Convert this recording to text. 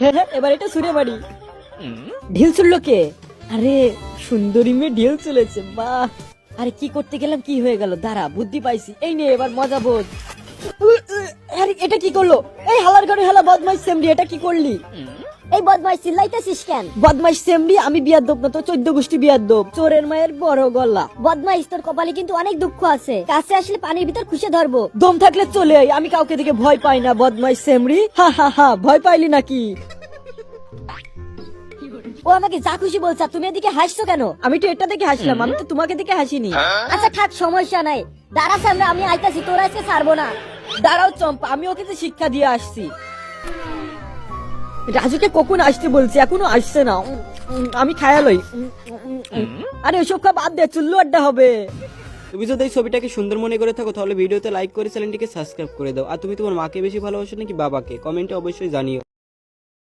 হ্যাঁ, এবার এটা ছুঁড়ে মারি। ঢিল ছুড়লো কে? আরে সুন্দরী মেয়ে ঢিল চলেছে, বাহ। আরে কি করতে গেলাম, কি হয়ে গেল? দাঁড়া, বুদ্ধি পাইছি, এই নে এবার মজা বোঝ। আরে এটা কি করলো? এই হালার ঘরে হালা বদমাইশ সেমরি, এটা কি করলি? এই বদমাইশ চিল্লাইতেছিস কেন? বদমাইশ সেমরি, আমি বিয়াদ্দব না তো 14 গোষ্ঠী বিয়াদ্দব, চোরের মায়ের বড় গলা। বদমাইশ, তোর কপালে কিন্তু অনেক দুঃখ আছে, কাছে আসলে পানির ভিতর খুশে ধরবো। দম থাকলে চলে আয়, আমি কাউকে দেখে ভয় পাই না। বদমাইশ সেমরি, হা হা হা, ভয় পাইলি নাকি? ও আমাকে যা খুশি বলছে, আর তুমি এদিকে হাসছো কেন? আমি তো এটা দেখে হাসলাম, আমি তো তোমাকে দেখে হাসিনি। আচ্ছা থাক, সমস্যা নাই, দাঁড়া সামনে, আমি আইতাছি, তোর আজকে ছাড়বো না। দাঁড়াও চম্পা, আমি ওকে তো শিক্ষা দিয়ে আসছি। রাজুকে কখন আসতে বলছি, এখনো আসছে না। আমি খায়ালই। আরে ওসব খা বাদ দে, চুল্লু আড্ডা হবে। তুমি যদি এই ছবিটাকে সুন্দর মনে করে থাকো তাহলে ভিডিওতে লাইক করে চ্যানেলটিকে সাবস্ক্রাইব করে দাও। আর তুমি তোমার মাকে বেশি ভালোবাসো নাকি বাবাকে? কমেন্টে অবশ্যই জানিও।